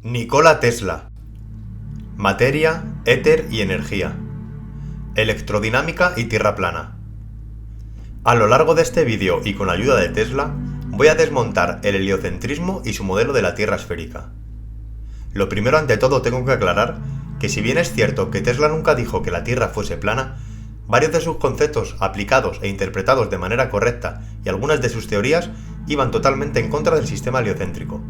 Nikola Tesla. Materia, éter y energía. Electrodinámica y tierra plana. A lo largo de este vídeo y con ayuda de Tesla, voy a desmontar el heliocentrismo y su modelo de la Tierra esférica. Lo primero ante todo tengo que aclarar que si bien es cierto que Tesla nunca dijo que la Tierra fuese plana, varios de sus conceptos aplicados e interpretados de manera correcta y algunas de sus teorías iban totalmente en contra del sistema heliocéntrico.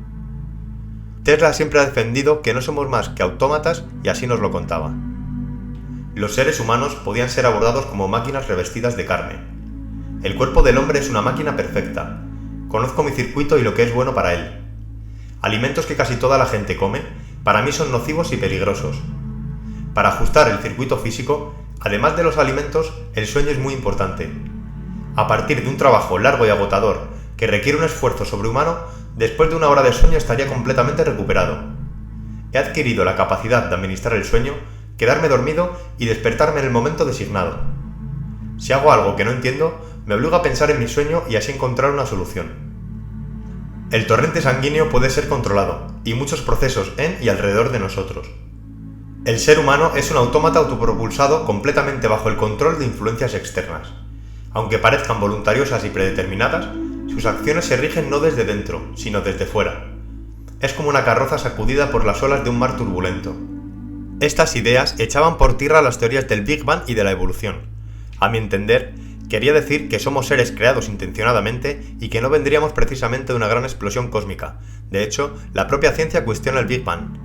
Tesla siempre ha defendido que no somos más que autómatas y así nos lo contaba. Los seres humanos podían ser abordados como máquinas revestidas de carne. El cuerpo del hombre es una máquina perfecta. Conozco mi circuito y lo que es bueno para él. Alimentos que casi toda la gente come, para mí son nocivos y peligrosos. Para ajustar el circuito físico, además de los alimentos, el sueño es muy importante. A partir de un trabajo largo y agotador que requiere un esfuerzo sobrehumano, después de una hora de sueño estaría completamente recuperado. He adquirido la capacidad de administrar el sueño, quedarme dormido y despertarme en el momento designado. Si hago algo que no entiendo, me obligo a pensar en mi sueño y así encontrar una solución. El torrente sanguíneo puede ser controlado, y muchos procesos en y alrededor de nosotros. El ser humano es un autómata autopropulsado completamente bajo el control de influencias externas. Aunque parezcan voluntariosas y predeterminadas, sus acciones se rigen no desde dentro, sino desde fuera. Es como una carroza sacudida por las olas de un mar turbulento. Estas ideas echaban por tierra las teorías del Big Bang y de la evolución. A mi entender, quería decir que somos seres creados intencionadamente y que no vendríamos precisamente de una gran explosión cósmica. De hecho, la propia ciencia cuestiona el Big Bang.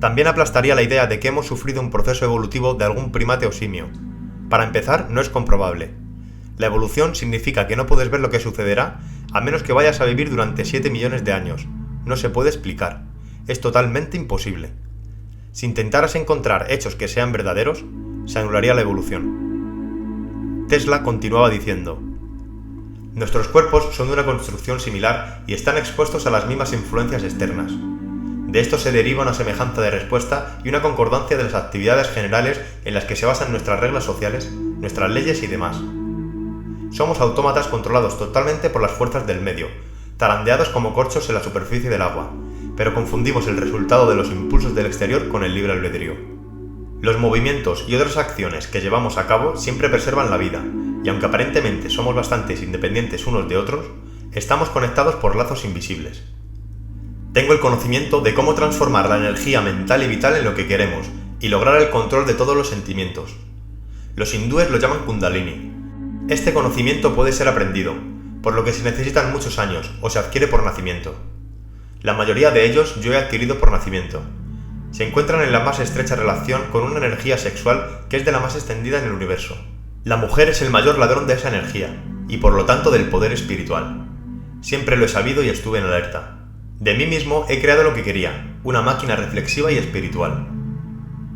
También aplastaría la idea de que hemos sufrido un proceso evolutivo de algún primate o simio. Para empezar, no es comprobable. La evolución significa que no puedes ver lo que sucederá a menos que vayas a vivir durante 7 millones de años. No se puede explicar. Es totalmente imposible. Si intentaras encontrar hechos que sean verdaderos, se anularía la evolución. Tesla continuaba diciendo: nuestros cuerpos son de una construcción similar y están expuestos a las mismas influencias externas. De esto se deriva una semejanza de respuesta y una concordancia de las actividades generales en las que se basan nuestras reglas sociales, nuestras leyes y demás. Somos autómatas controlados totalmente por las fuerzas del medio, zarandeados como corchos en la superficie del agua, pero confundimos el resultado de los impulsos del exterior con el libre albedrío. Los movimientos y otras acciones que llevamos a cabo siempre preservan la vida, y aunque aparentemente somos bastante independientes unos de otros, estamos conectados por lazos invisibles. Tengo el conocimiento de cómo transformar la energía mental y vital en lo que queremos, y lograr el control de todos los sentimientos. Los hindúes lo llaman Kundalini. Este conocimiento puede ser aprendido, por lo que se necesitan muchos años o se adquiere por nacimiento. La mayoría de ellos yo he adquirido por nacimiento. Se encuentran en la más estrecha relación con una energía sexual que es de la más extendida en el universo. La mujer es el mayor ladrón de esa energía, y por lo tanto del poder espiritual. Siempre lo he sabido y estuve en alerta. De mí mismo he creado lo que quería, una máquina reflexiva y espiritual.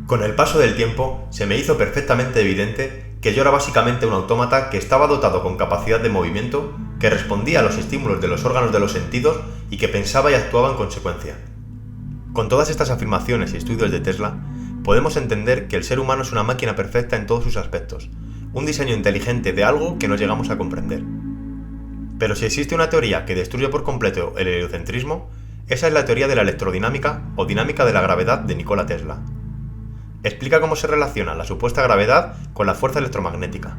Con el paso del tiempo, se me hizo perfectamente evidente que yo era básicamente un autómata que estaba dotado con capacidad de movimiento, que respondía a los estímulos de los órganos de los sentidos y que pensaba y actuaba en consecuencia. Con todas estas afirmaciones y estudios de Tesla, podemos entender que el ser humano es una máquina perfecta en todos sus aspectos, un diseño inteligente de algo que no llegamos a comprender. Pero si existe una teoría que destruye por completo el heliocentrismo, esa es la teoría de la electrodinámica o dinámica de la gravedad de Nikola Tesla. Explica cómo se relaciona la supuesta gravedad con la fuerza electromagnética,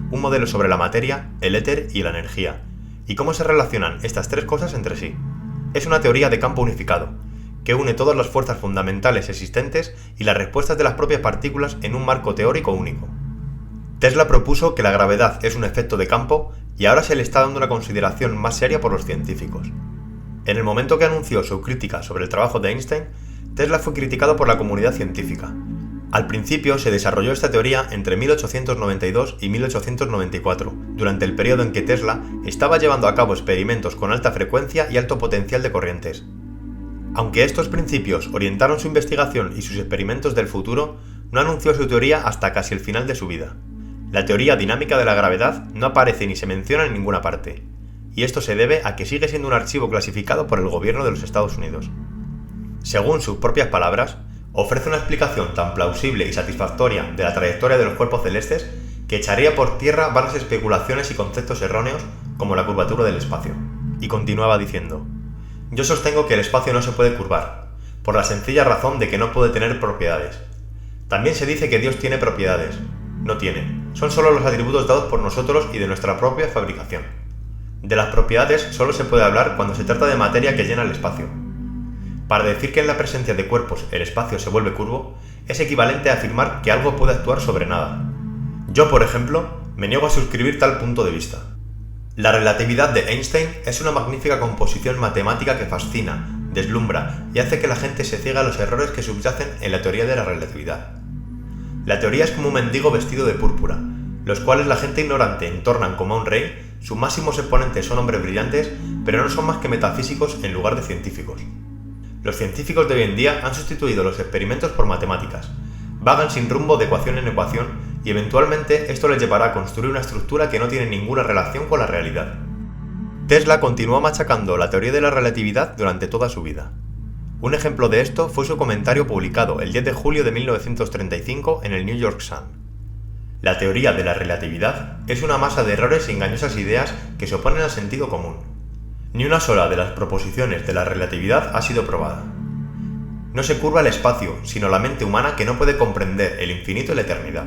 un modelo sobre la materia, el éter y la energía, y cómo se relacionan estas tres cosas entre sí. Es una teoría de campo unificado, que une todas las fuerzas fundamentales existentes y las respuestas de las propias partículas en un marco teórico único. Tesla propuso que la gravedad es un efecto de campo y ahora se le está dando una consideración más seria por los científicos. En el momento que anunció su crítica sobre el trabajo de Einstein, Tesla fue criticado por la comunidad científica. Al principio se desarrolló esta teoría entre 1892 y 1894, durante el periodo en que Tesla estaba llevando a cabo experimentos con alta frecuencia y alto potencial de corrientes. Aunque estos principios orientaron su investigación y sus experimentos del futuro, no anunció su teoría hasta casi el final de su vida. La teoría dinámica de la gravedad no aparece ni se menciona en ninguna parte, y esto se debe a que sigue siendo un archivo clasificado por el gobierno de los Estados Unidos. Según sus propias palabras, ofrece una explicación tan plausible y satisfactoria de la trayectoria de los cuerpos celestes que echaría por tierra vanas especulaciones y conceptos erróneos como la curvatura del espacio. Y continuaba diciendo: yo sostengo que el espacio no se puede curvar, por la sencilla razón de que no puede tener propiedades. También se dice que Dios tiene propiedades. No tiene, son solo los atributos dados por nosotros y de nuestra propia fabricación. De las propiedades solo se puede hablar cuando se trata de materia que llena el espacio. Para decir que en la presencia de cuerpos el espacio se vuelve curvo, es equivalente a afirmar que algo puede actuar sobre nada. Yo, por ejemplo, me niego a suscribir tal punto de vista. La relatividad de Einstein es una magnífica composición matemática que fascina, deslumbra y hace que la gente se ciegue a los errores que subyacen en la teoría de la relatividad. La teoría es como un mendigo vestido de púrpura, los cuales la gente ignorante entornan como a un rey. Sus máximos exponentes son hombres brillantes, pero no son más que metafísicos en lugar de científicos. Los científicos de hoy en día han sustituido los experimentos por matemáticas, vagan sin rumbo de ecuación en ecuación y eventualmente esto les llevará a construir una estructura que no tiene ninguna relación con la realidad. Tesla continuó machacando la teoría de la relatividad durante toda su vida. Un ejemplo de esto fue su comentario publicado el 10 de julio de 1935 en el New York Sun. La teoría de la relatividad es una masa de errores y engañosas ideas que se oponen al sentido común. Ni una sola de las proposiciones de la relatividad ha sido probada. No se curva el espacio, sino la mente humana que no puede comprender el infinito y la eternidad.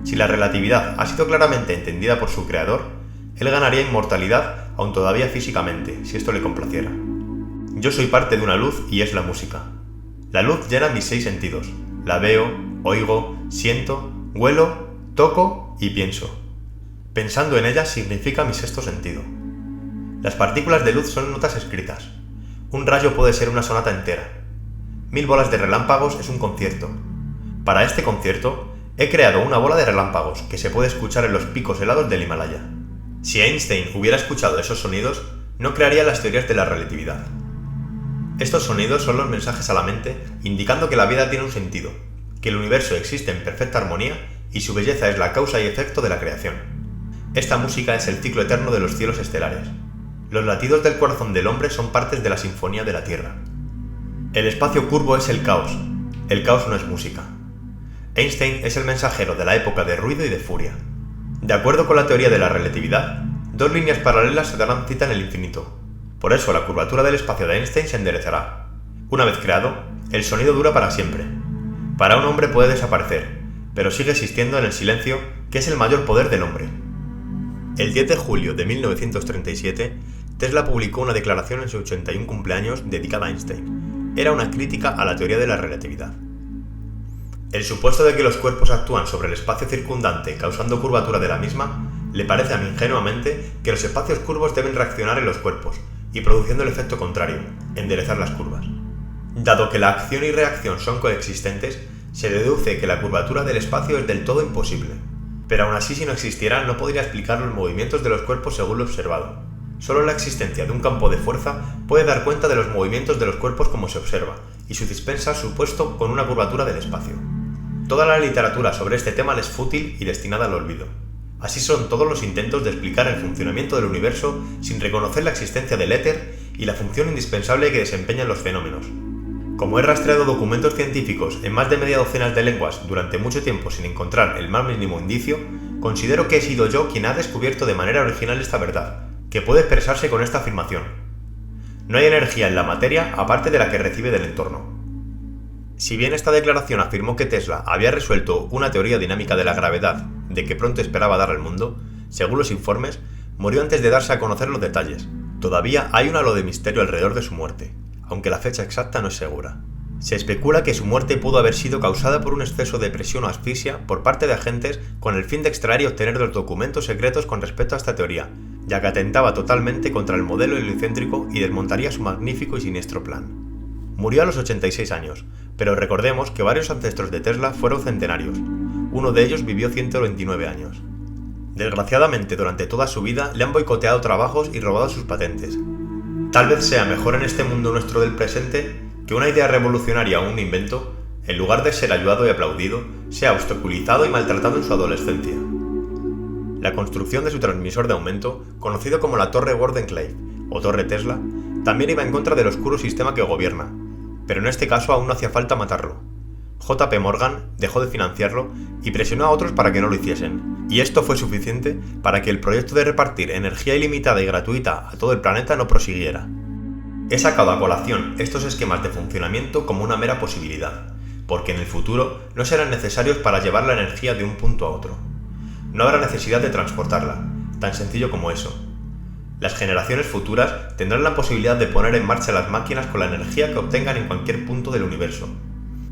Si la relatividad ha sido claramente entendida por su creador, él ganaría inmortalidad, aun todavía físicamente, si esto le complaciera. Yo soy parte de una luz y es la música. La luz llena mis 6 sentidos. La veo, oigo, siento, huelo, toco y pienso. Pensando en ella significa mi 6º sentido. Las partículas de luz son notas escritas. Un rayo puede ser una sonata entera. 1000 bolas de relámpagos es un concierto. Para este concierto, he creado una bola de relámpagos que se puede escuchar en los picos helados del Himalaya. Si Einstein hubiera escuchado esos sonidos, no crearía las teorías de la relatividad. Estos sonidos son los mensajes a la mente indicando que la vida tiene un sentido, que el universo existe en perfecta armonía y su belleza es la causa y efecto de la creación. Esta música es el ciclo eterno de los cielos estelares. Los latidos del corazón del hombre son partes de la sinfonía de la Tierra. El espacio curvo es el caos no es música. Einstein es el mensajero de la época de ruido y de furia. De acuerdo con la teoría de la relatividad, 2 líneas paralelas se darán cita en el infinito. Por eso la curvatura del espacio de Einstein se enderezará. Una vez creado, el sonido dura para siempre. Para un hombre puede desaparecer, pero sigue existiendo en el silencio, que es el mayor poder del hombre. El 10 de julio de 1937, Tesla publicó una declaración en su 81 cumpleaños dedicada a Einstein. Era una crítica a la teoría de la relatividad. El supuesto de que los cuerpos actúan sobre el espacio circundante causando curvatura de la misma, le parece a mí ingenuamente que los espacios curvos deben reaccionar en los cuerpos y produciendo el efecto contrario, enderezar las curvas. Dado que la acción y reacción son coexistentes, se deduce que la curvatura del espacio es del todo imposible. Pero aún así, si no existiera, no podría explicar los movimientos de los cuerpos según lo observado. Solo la existencia de un campo de fuerza puede dar cuenta de los movimientos de los cuerpos como se observa, y su dispensa supuesto con una curvatura del espacio. Toda la literatura sobre este tema le es fútil y destinada al olvido. Así son todos los intentos de explicar el funcionamiento del universo sin reconocer la existencia del éter y la función indispensable que desempeñan los fenómenos. Como he rastreado documentos científicos en más de media docena de lenguas durante mucho tiempo sin encontrar el más mínimo indicio, considero que he sido yo quien ha descubierto de manera original esta verdad, que puede expresarse con esta afirmación. No hay energía en la materia aparte de la que recibe del entorno. Si bien esta declaración afirmó que Tesla había resuelto una teoría dinámica de la gravedad de que pronto esperaba dar al mundo, según los informes, murió antes de darse a conocer los detalles. Todavía hay un halo de misterio alrededor de su muerte, aunque la fecha exacta no es segura. Se especula que su muerte pudo haber sido causada por un exceso de presión o asfixia por parte de agentes con el fin de extraer y obtener los documentos secretos con respecto a esta teoría, ya que atentaba totalmente contra el modelo heliocéntrico y desmontaría su magnífico y siniestro plan. Murió a los 86 años, pero recordemos que varios ancestros de Tesla fueron centenarios. Uno de ellos vivió 129 años. Desgraciadamente, durante toda su vida le han boicoteado trabajos y robado sus patentes. Tal vez sea mejor en este mundo nuestro del presente que una idea revolucionaria o un invento, en lugar de ser ayudado y aplaudido, sea obstaculizado y maltratado en su adolescencia. La construcción de su transmisor de aumento, conocido como la Torre Wardenclyffe o Torre Tesla, también iba en contra del oscuro sistema que gobierna, pero en este caso aún no hacía falta matarlo. JP Morgan dejó de financiarlo y presionó a otros para que no lo hiciesen, y esto fue suficiente para que el proyecto de repartir energía ilimitada y gratuita a todo el planeta no prosiguiera. He sacado a colación estos esquemas de funcionamiento como una mera posibilidad, porque en el futuro no serán necesarios para llevar la energía de un punto a otro. No habrá necesidad de transportarla, tan sencillo como eso. Las generaciones futuras tendrán la posibilidad de poner en marcha las máquinas con la energía que obtengan en cualquier punto del universo.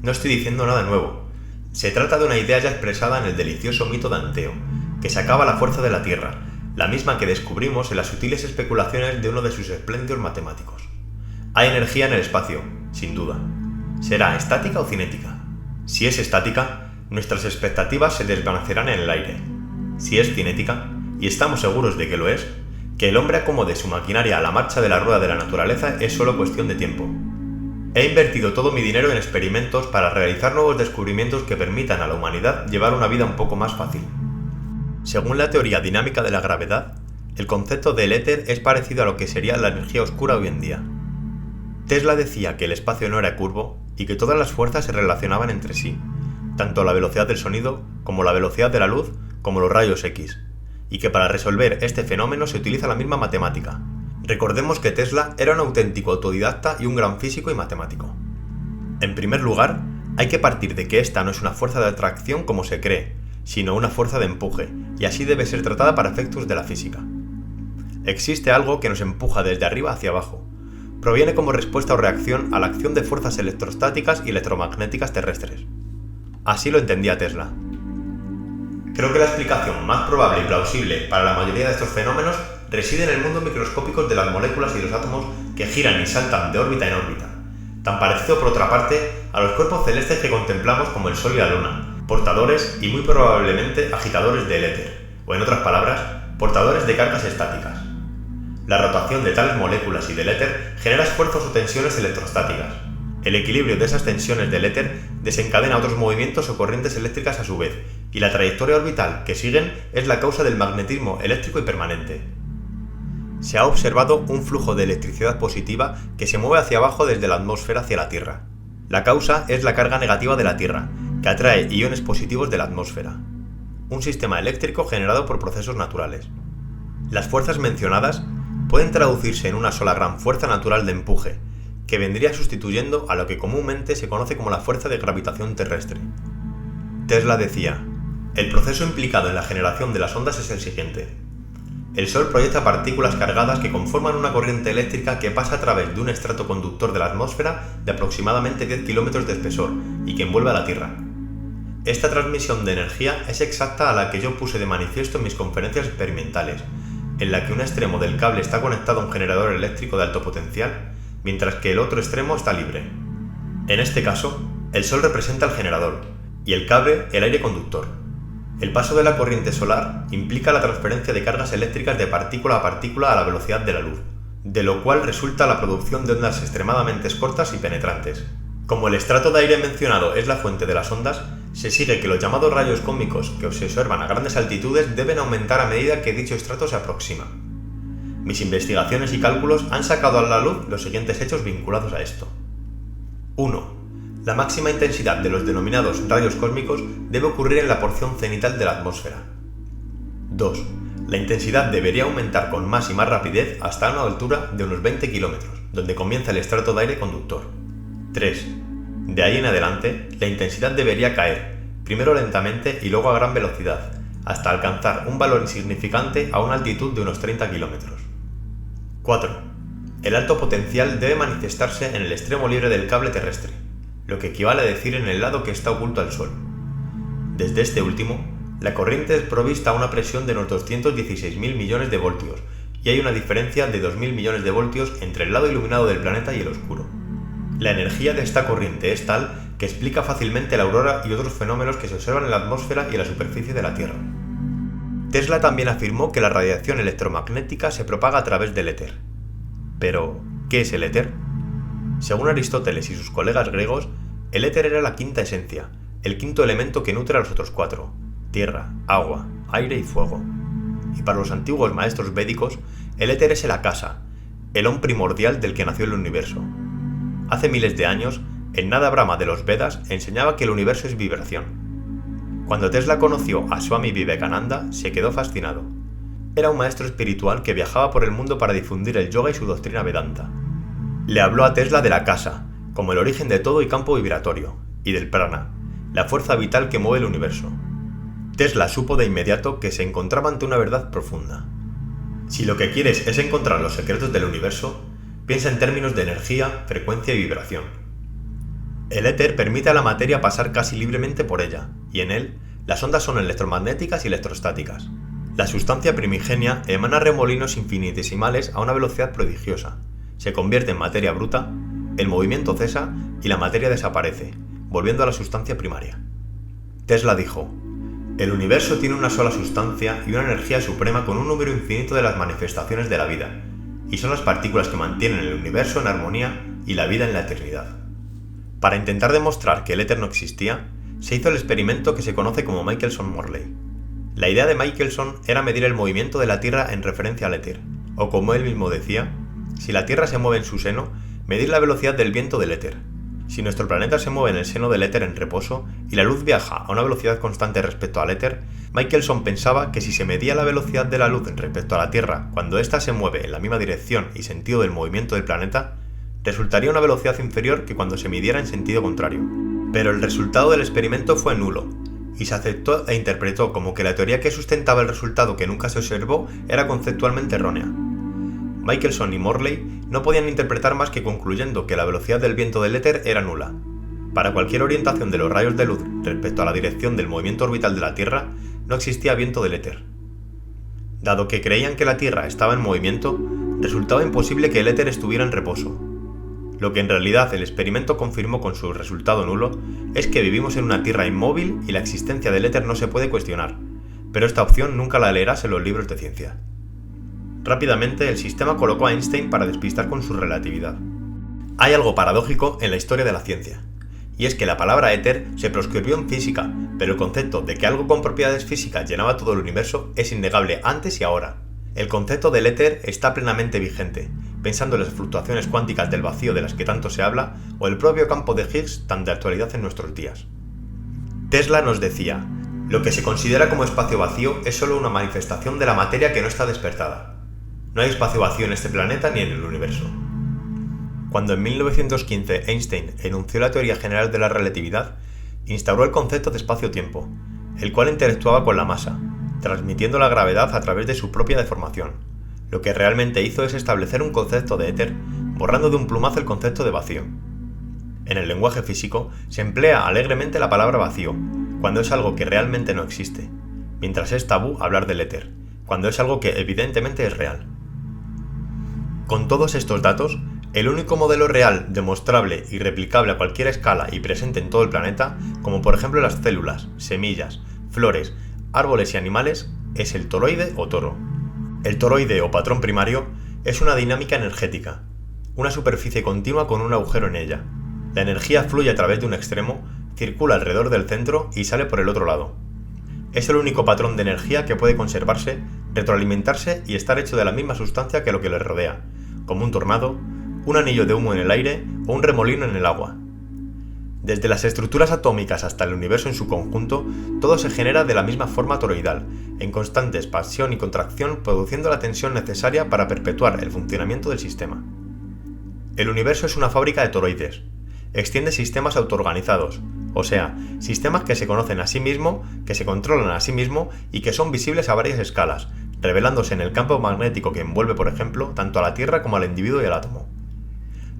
No estoy diciendo nada nuevo. Se trata de una idea ya expresada en el delicioso mito de Anteo, que sacaba la fuerza de la Tierra, la misma que descubrimos en las sutiles especulaciones de uno de sus espléndidos matemáticos. Hay energía en el espacio, sin duda. ¿Será estática o cinética? Si es estática, nuestras expectativas se desvanecerán en el aire. Si es cinética, y estamos seguros de que lo es, que el hombre acomode su maquinaria a la marcha de la rueda de la naturaleza es solo cuestión de tiempo. He invertido todo mi dinero en experimentos para realizar nuevos descubrimientos que permitan a la humanidad llevar una vida un poco más fácil. Según la teoría dinámica de la gravedad, el concepto del éter es parecido a lo que sería la energía oscura hoy en día. Tesla decía que el espacio no era curvo y que todas las fuerzas se relacionaban entre sí, tanto la velocidad del sonido, como la velocidad de la luz, como los rayos X, y que para resolver este fenómeno se utiliza la misma matemática. Recordemos que Tesla era un auténtico autodidacta y un gran físico y matemático. En primer lugar, hay que partir de que esta no es una fuerza de atracción como se cree, sino una fuerza de empuje, y así debe ser tratada para efectos de la física. Existe algo que nos empuja desde arriba hacia abajo. Proviene como respuesta o reacción a la acción de fuerzas electrostáticas y electromagnéticas terrestres. Así lo entendía Tesla. Creo que la explicación más probable y plausible para la mayoría de estos fenómenos reside en el mundo microscópico de las moléculas y los átomos que giran y saltan de órbita en órbita, tan parecido por otra parte a los cuerpos celestes que contemplamos como el Sol y la Luna, portadores y muy probablemente agitadores del éter, o en otras palabras, portadores de cargas estáticas. La rotación de tales moléculas y del éter genera esfuerzos o tensiones electrostáticas. El equilibrio de esas tensiones del éter desencadena otros movimientos o corrientes eléctricas a su vez, y la trayectoria orbital que siguen es la causa del magnetismo eléctrico y permanente. Se ha observado un flujo de electricidad positiva que se mueve hacia abajo desde la atmósfera hacia la Tierra. La causa es la carga negativa de la Tierra, que atrae iones positivos de la atmósfera. Un sistema eléctrico generado por procesos naturales. Las fuerzas mencionadas pueden traducirse en una sola gran fuerza natural de empuje, que vendría sustituyendo a lo que comúnmente se conoce como la fuerza de gravitación terrestre. Tesla decía: el proceso implicado en la generación de las ondas es el siguiente. El Sol proyecta partículas cargadas que conforman una corriente eléctrica que pasa a través de un estrato conductor de la atmósfera de aproximadamente 10 kilómetros de espesor y que envuelve a la Tierra. Esta transmisión de energía es exacta a la que yo puse de manifiesto en mis conferencias experimentales, en la que un extremo del cable está conectado a un generador eléctrico de alto potencial, mientras que el otro extremo está libre. En este caso, el Sol representa el generador y el cable el aire conductor. El paso de la corriente solar implica la transferencia de cargas eléctricas de partícula a partícula a la velocidad de la luz, de lo cual resulta la producción de ondas extremadamente cortas y penetrantes. Como el estrato de aire mencionado es la fuente de las ondas, se sigue que los llamados rayos cósmicos que se observan a grandes altitudes deben aumentar a medida que dicho estrato se aproxima. Mis investigaciones y cálculos han sacado a la luz los siguientes hechos vinculados a esto. 1. La máxima intensidad de los denominados rayos cósmicos debe ocurrir en la porción cenital de la atmósfera. 2. La intensidad debería aumentar con más y más rapidez hasta una altura de unos 20 kilómetros, donde comienza el estrato de aire conductor. 3. De ahí en adelante, la intensidad debería caer, primero lentamente y luego a gran velocidad, hasta alcanzar un valor insignificante a una altitud de unos 30 kilómetros. 4. El alto potencial debe manifestarse en el extremo libre del cable terrestre, lo que equivale a decir en el lado que está oculto al Sol. Desde este último, la corriente es provista a una presión de unos 216.000 millones de voltios, y hay una diferencia de 2.000 millones de voltios entre el lado iluminado del planeta y el oscuro. La energía de esta corriente es tal que explica fácilmente la aurora y otros fenómenos que se observan en la atmósfera y en la superficie de la Tierra. Tesla también afirmó que la radiación electromagnética se propaga a través del éter. Pero, ¿qué es el éter? Según Aristóteles y sus colegas griegos, el éter era la quinta esencia, el quinto elemento que nutre a los otros cuatro: tierra, agua, aire y fuego. Y para los antiguos maestros védicos, el éter es el akasa, el on primordial del que nació el universo. Hace miles de años, el Nada Brahma de los Vedas enseñaba que el universo es vibración. Cuando Tesla conoció a Swami Vivekananda, se quedó fascinado. Era un maestro espiritual que viajaba por el mundo para difundir el yoga y su doctrina Vedanta. Le habló a Tesla de la casa, como el origen de todo y campo vibratorio, y del prana, la fuerza vital que mueve el universo. Tesla supo de inmediato que se encontraba ante una verdad profunda. Si lo que quieres es encontrar los secretos del universo, piensa en términos de energía, frecuencia y vibración. El éter permite a la materia pasar casi libremente por ella, y en él, las ondas son electromagnéticas y electrostáticas. La sustancia primigenia emana remolinos infinitesimales a una velocidad prodigiosa, se convierte en materia bruta, el movimiento cesa y la materia desaparece, volviendo a la sustancia primaria. Tesla dijo: el universo tiene una sola sustancia y una energía suprema con un número infinito de las manifestaciones de la vida, y son las partículas que mantienen el universo en armonía y la vida en la eternidad. Para intentar demostrar que el éter no existía, se hizo el experimento que se conoce como Michelson-Morley. La idea de Michelson era medir el movimiento de la Tierra en referencia al éter, o como él mismo decía, si la Tierra se mueve en su seno, medir la velocidad del viento del éter. Si nuestro planeta se mueve en el seno del éter en reposo y la luz viaja a una velocidad constante respecto al éter, Michelson pensaba que si se medía la velocidad de la luz respecto a la Tierra cuando ésta se mueve en la misma dirección y sentido del movimiento del planeta, resultaría una velocidad inferior que cuando se midiera en sentido contrario. Pero el resultado del experimento fue nulo, y se aceptó e interpretó como que la teoría que sustentaba el resultado que nunca se observó era conceptualmente errónea. Michelson y Morley no podían interpretar más que concluyendo que la velocidad del viento del éter era nula. Para cualquier orientación de los rayos de luz respecto a la dirección del movimiento orbital de la Tierra, no existía viento del éter. Dado que creían que la Tierra estaba en movimiento, resultaba imposible que el éter estuviera en reposo. Lo que en realidad el experimento confirmó con su resultado nulo es que vivimos en una Tierra inmóvil y la existencia del éter no se puede cuestionar, pero esta opción nunca la leerás en los libros de ciencia. Rápidamente, el sistema colocó a Einstein para despistar con su relatividad. Hay algo paradójico en la historia de la ciencia, y es que la palabra éter se proscribió en física, pero el concepto de que algo con propiedades físicas llenaba todo el universo es innegable antes y ahora. El concepto del éter está plenamente vigente, pensando en las fluctuaciones cuánticas del vacío de las que tanto se habla, o el propio campo de Higgs tan de actualidad en nuestros días. Tesla nos decía: lo que se considera como espacio vacío es solo una manifestación de la materia que no está despertada. No hay espacio vacío en este planeta ni en el universo. Cuando en 1915 Einstein enunció la teoría general de la relatividad, instauró el concepto de espacio-tiempo, el cual interactuaba con la masa, transmitiendo la gravedad a través de su propia deformación. Lo que realmente hizo es establecer un concepto de éter, borrando de un plumazo el concepto de vacío. En el lenguaje físico se emplea alegremente la palabra vacío, cuando es algo que realmente no existe, mientras es tabú hablar del éter, cuando es algo que evidentemente es real. Con todos estos datos, el único modelo real, demostrable y replicable a cualquier escala y presente en todo el planeta, como por ejemplo las células, semillas, flores, árboles y animales, es el toroide o toro. El toroide o patrón primario es una dinámica energética, una superficie continua con un agujero en ella. La energía fluye a través de un extremo, circula alrededor del centro y sale por el otro lado. Es el único patrón de energía que puede conservarse, retroalimentarse y estar hecho de la misma sustancia que lo que le rodea, como un tornado, un anillo de humo en el aire o un remolino en el agua. Desde las estructuras atómicas hasta el universo en su conjunto, todo se genera de la misma forma toroidal, en constante expansión y contracción, produciendo la tensión necesaria para perpetuar el funcionamiento del sistema. El universo es una fábrica de toroides. Extiende sistemas autoorganizados, o sea, sistemas que se conocen a sí mismo, que se controlan a sí mismo y que son visibles a varias escalas, revelándose en el campo magnético que envuelve, por ejemplo, tanto a la Tierra como al individuo y al átomo.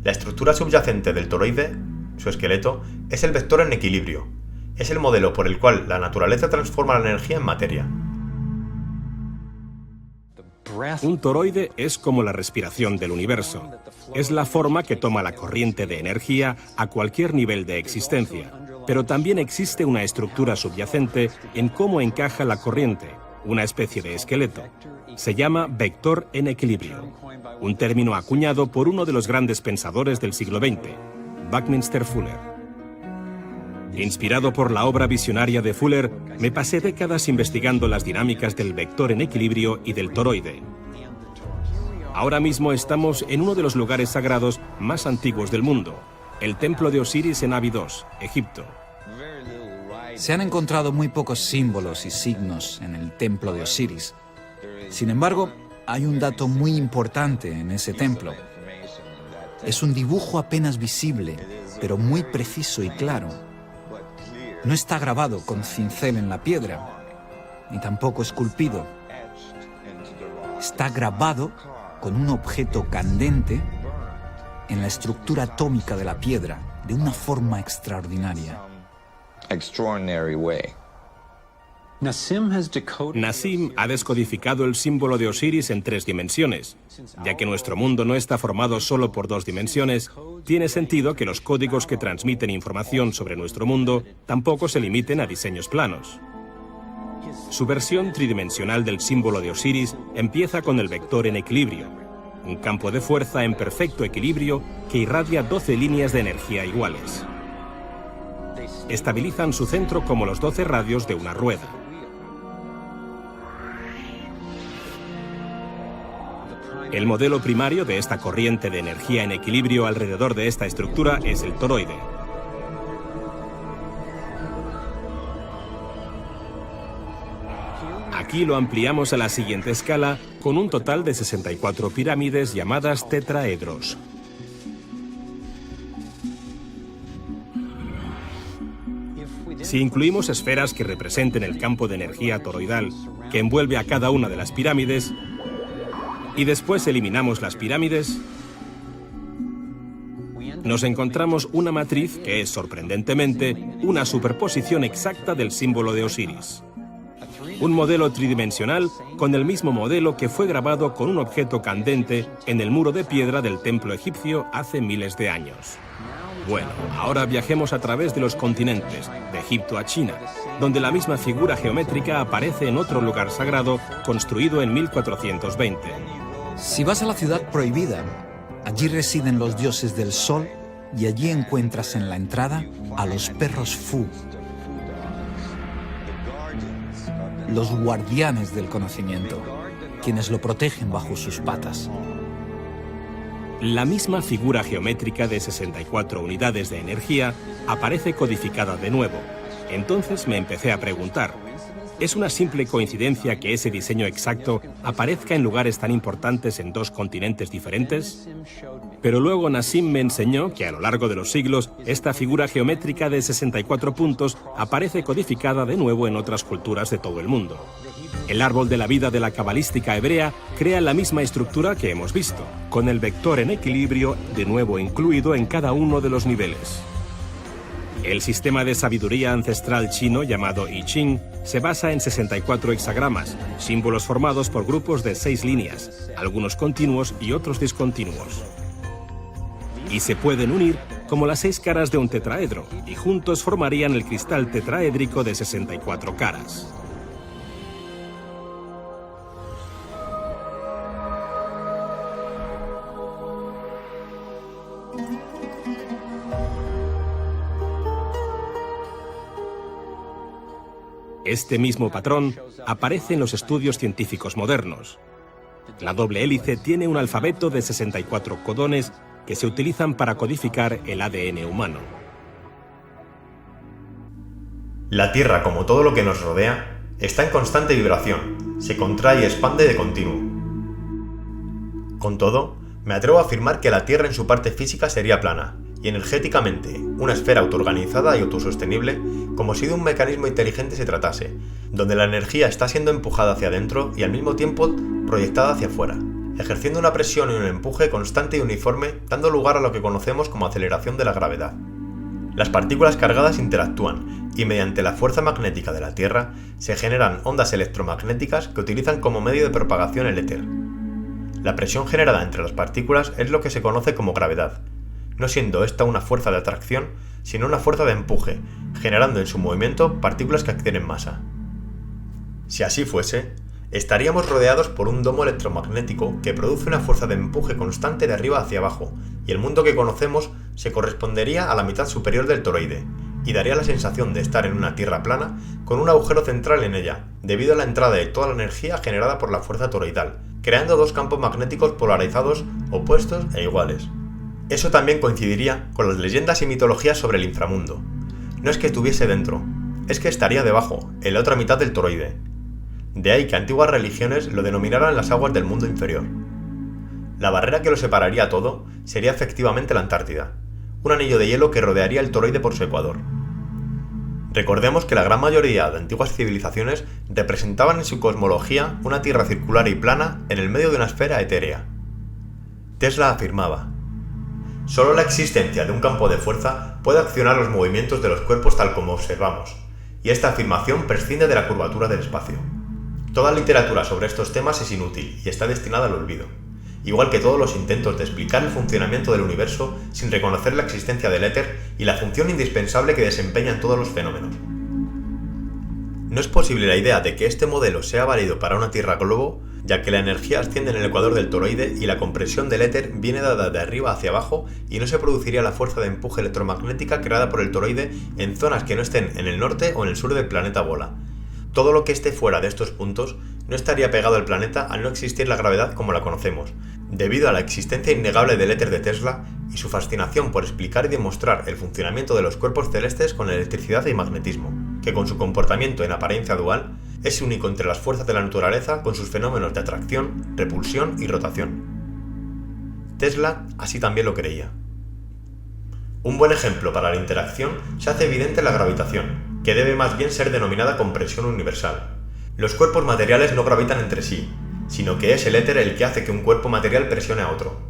La estructura subyacente del toroide, su esqueleto, es el vector en equilibrio. Es el modelo por el cual la naturaleza transforma la energía en materia. Un toroide es como la respiración del universo. Es la forma que toma la corriente de energía a cualquier nivel de existencia. Pero también existe una estructura subyacente en cómo encaja la corriente, una especie de esqueleto. Se llama vector en equilibrio, un término acuñado por uno de los grandes pensadores del siglo XX, Buckminster Fuller. Inspirado por la obra visionaria de Fuller, me pasé décadas investigando las dinámicas del vector en equilibrio y del toroide. Ahora mismo estamos en uno de los lugares sagrados más antiguos del mundo, el templo de Osiris en Abidos, Egipto. Se han encontrado muy pocos símbolos y signos en el templo de Osiris. Sin embargo, hay un dato muy importante en ese templo. Es un dibujo apenas visible, pero muy preciso y claro. No está grabado con cincel en la piedra, ni tampoco esculpido. Está grabado con un objeto candente en la estructura atómica de la piedra, de una forma extraordinaria. Nassim ha descodificado el símbolo de Osiris en 3 dimensiones. Ya que nuestro mundo no está formado solo por 2 dimensiones, tiene sentido que los códigos que transmiten información sobre nuestro mundo tampoco se limiten a diseños planos. Su versión tridimensional del símbolo de Osiris empieza con el vector en equilibrio, un campo de fuerza en perfecto equilibrio que irradia 12 líneas de energía iguales. Estabilizan su centro como los 12 radios de una rueda. El modelo primario de esta corriente de energía en equilibrio alrededor de esta estructura es el toroide. Aquí lo ampliamos a la siguiente escala con un total de 64 pirámides llamadas tetraedros. Si incluimos esferas que representen el campo de energía toroidal que envuelve a cada una de las pirámides y después eliminamos las pirámides, nos encontramos una matriz que es sorprendentemente una superposición exacta del símbolo de Osiris. Un modelo tridimensional con el mismo modelo que fue grabado con un objeto candente en el muro de piedra del templo egipcio hace miles de años. Bueno, ahora viajemos a través de los continentes, de Egipto a China, donde la misma figura geométrica aparece en otro lugar sagrado construido en 1420. Si vas a la ciudad prohibida, allí residen los dioses del sol y allí encuentras en la entrada a los perros Fu, los guardianes del conocimiento, quienes lo protegen bajo sus patas. La misma figura geométrica de 64 unidades de energía aparece codificada de nuevo. Entonces me empecé a preguntar, ¿es una simple coincidencia que ese diseño exacto aparezca en lugares tan importantes en 2 continentes diferentes? Pero luego Nassim me enseñó que a lo largo de los siglos esta figura geométrica de 64 puntos aparece codificada de nuevo en otras culturas de todo el mundo. El árbol de la vida de la cabalística hebrea crea la misma estructura que hemos visto, con el vector en equilibrio de nuevo incluido en cada uno de los niveles. El sistema de sabiduría ancestral chino llamado I Ching se basa en 64 hexagramas, símbolos formados por grupos de 6 líneas, algunos continuos y otros discontinuos. Y se pueden unir como las 6 caras de un tetraedro, y juntos formarían el cristal tetraédrico de 64 caras. Este mismo patrón aparece en los estudios científicos modernos. La doble hélice tiene un alfabeto de 64 codones que se utilizan para codificar el ADN humano. La Tierra, como todo lo que nos rodea, está en constante vibración, se contrae y expande de continuo. Con todo, me atrevo a afirmar que la Tierra en su parte física sería plana, y energéticamente una esfera autoorganizada y autosostenible, como si de un mecanismo inteligente se tratase, donde la energía está siendo empujada hacia adentro y al mismo tiempo proyectada hacia afuera, ejerciendo una presión y un empuje constante y uniforme, dando lugar a lo que conocemos como aceleración de la gravedad. Las partículas cargadas interactúan y mediante la fuerza magnética de la Tierra se generan ondas electromagnéticas que utilizan como medio de propagación el éter. La presión generada entre las partículas es lo que se conoce como gravedad, no siendo esta una fuerza de atracción, sino una fuerza de empuje, generando en su movimiento partículas que adquieren masa. Si así fuese, estaríamos rodeados por un domo electromagnético que produce una fuerza de empuje constante de arriba hacia abajo, y el mundo que conocemos se correspondería a la mitad superior del toroide, y daría la sensación de estar en una Tierra plana con un agujero central en ella, debido a la entrada de toda la energía generada por la fuerza toroidal, creando 2 campos magnéticos polarizados, opuestos e iguales. Eso también coincidiría con las leyendas y mitologías sobre el inframundo. No es que estuviese dentro, es que estaría debajo, en la otra mitad del toroide. De ahí que antiguas religiones lo denominaran las aguas del mundo inferior. La barrera que lo separaría todo sería efectivamente la Antártida, un anillo de hielo que rodearía el toroide por su ecuador. Recordemos que la gran mayoría de antiguas civilizaciones representaban en su cosmología una Tierra circular y plana en el medio de una esfera etérea. Tesla afirmaba: solo la existencia de un campo de fuerza puede accionar los movimientos de los cuerpos tal como observamos, y esta afirmación prescinde de la curvatura del espacio. Toda literatura sobre estos temas es inútil y está destinada al olvido, igual que todos los intentos de explicar el funcionamiento del universo sin reconocer la existencia del éter y la función indispensable que desempeña en todos los fenómenos. No es posible la idea de que este modelo sea válido para una Tierra globo, ya que la energía asciende en el ecuador del toroide y la compresión del éter viene dada de arriba hacia abajo y no se produciría la fuerza de empuje electromagnética creada por el toroide en zonas que no estén en el norte o en el sur del planeta bola. Todo lo que esté fuera de estos puntos no estaría pegado al planeta al no existir la gravedad como la conocemos, debido a la existencia innegable del éter de Tesla y su fascinación por explicar y demostrar el funcionamiento de los cuerpos celestes con electricidad y magnetismo, que con su comportamiento en apariencia dual es único entre las fuerzas de la naturaleza con sus fenómenos de atracción, repulsión y rotación. Tesla así también lo creía. Un buen ejemplo para la interacción se hace evidente en la gravitación, que debe más bien ser denominada compresión universal. Los cuerpos materiales no gravitan entre sí, sino que es el éter el que hace que un cuerpo material presione a otro.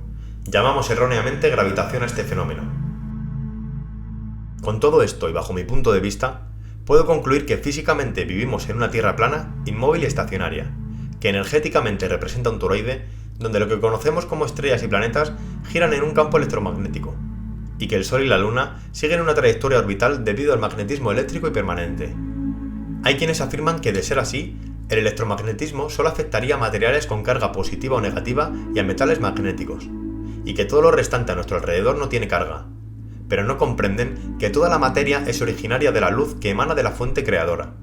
Llamamos erróneamente gravitación a este fenómeno. Con todo esto y bajo mi punto de vista, puedo concluir que físicamente vivimos en una Tierra plana, inmóvil y estacionaria, que energéticamente representa un toroide, donde lo que conocemos como estrellas y planetas giran en un campo electromagnético, y que el Sol y la Luna siguen una trayectoria orbital debido al magnetismo eléctrico y permanente. Hay quienes afirman que, de ser así, el electromagnetismo solo afectaría a materiales con carga positiva o negativa y a metales magnéticos, y que todo lo restante a nuestro alrededor no tiene carga, pero no comprenden que toda la materia es originaria de la luz que emana de la fuente creadora.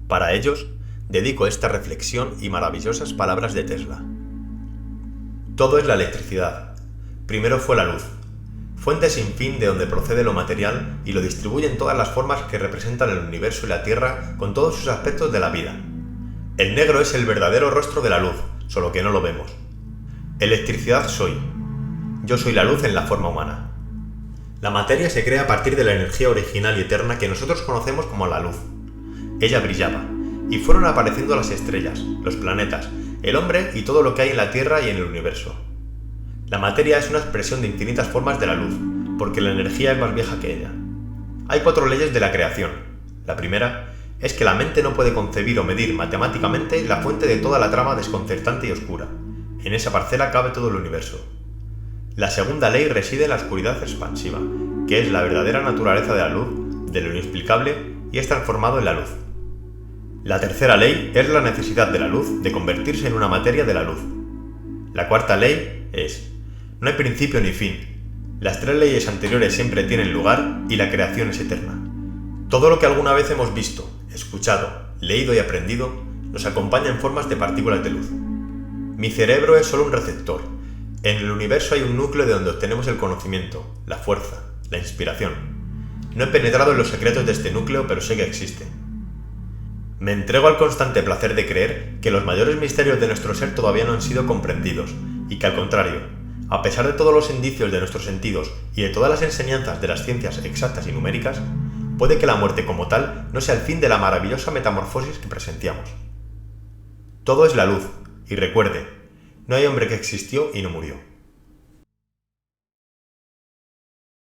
Para ellos, dedico esta reflexión y maravillosas palabras de Tesla. Todo es la electricidad. Primero fue la luz, fuente sin fin de donde procede lo material y lo distribuye en todas las formas que representan el universo y la Tierra con todos sus aspectos de la vida. El negro es el verdadero rostro de la luz, solo que no lo vemos. Electricidad soy. Yo soy la luz en la forma humana. La materia se crea a partir de la energía original y eterna que nosotros conocemos como la luz. Ella brillaba, y fueron apareciendo las estrellas, los planetas, el hombre y todo lo que hay en la Tierra y en el universo. La materia es una expresión de infinitas formas de la luz, porque la energía es más vieja que ella. Hay 4 leyes de la creación. La primera es que la mente no puede concebir o medir matemáticamente la fuente de toda la trama desconcertante y oscura. En esa parcela cabe todo el universo. La segunda ley reside en la oscuridad expansiva, que es la verdadera naturaleza de la luz, de lo inexplicable, y es transformado en la luz. La tercera ley es la necesidad de la luz de convertirse en una materia de la luz. La cuarta ley es: no hay principio ni fin. Las 3 leyes anteriores siempre tienen lugar y la creación es eterna. Todo lo que alguna vez hemos visto, escuchado, leído y aprendido nos acompaña en formas de partículas de luz. Mi cerebro es solo un receptor. En el universo hay un núcleo de donde obtenemos el conocimiento, la fuerza, la inspiración. No he penetrado en los secretos de este núcleo, pero sé que existe. Me entrego al constante placer de creer que los mayores misterios de nuestro ser todavía no han sido comprendidos, y que al contrario, a pesar de todos los indicios de nuestros sentidos y de todas las enseñanzas de las ciencias exactas y numéricas, puede que la muerte como tal no sea el fin de la maravillosa metamorfosis que presenciamos. Todo es la luz, y recuerde, no hay hombre que existió y no murió.